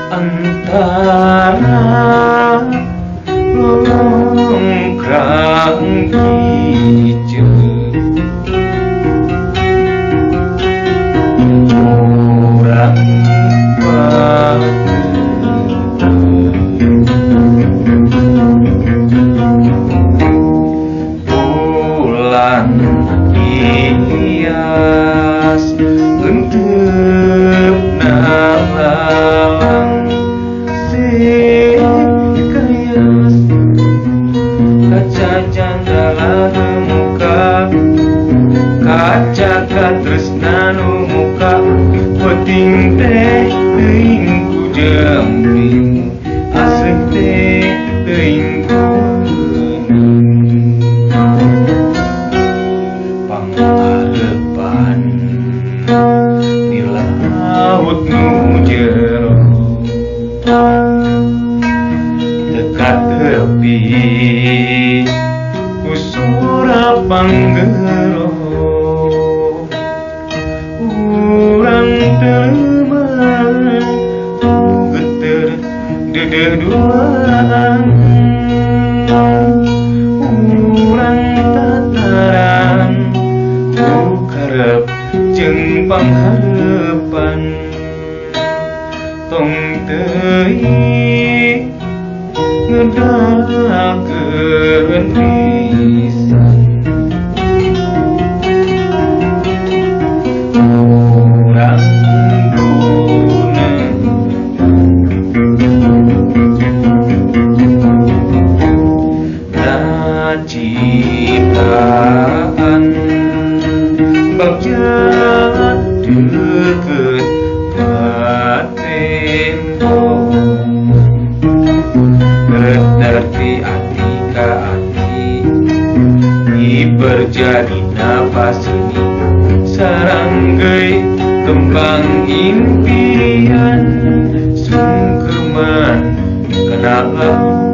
Antara longkrang hijau orang bulan hias untuk nalang kayas kaca jandala muka kaca katresna nu muka penting teh teuing ku jempling asli teh teuing ku pangharepan di laut nu jero dekat tepi kusura panggero urang teman geter dededuan urang tataran karep jeung pangharepan tong teuing ngedalakeun pisan urang duna ciptaan bagja deukeut patentong berarti hati ka hati berjadi nafas ini saranggeui kembang impian sungkeman kenal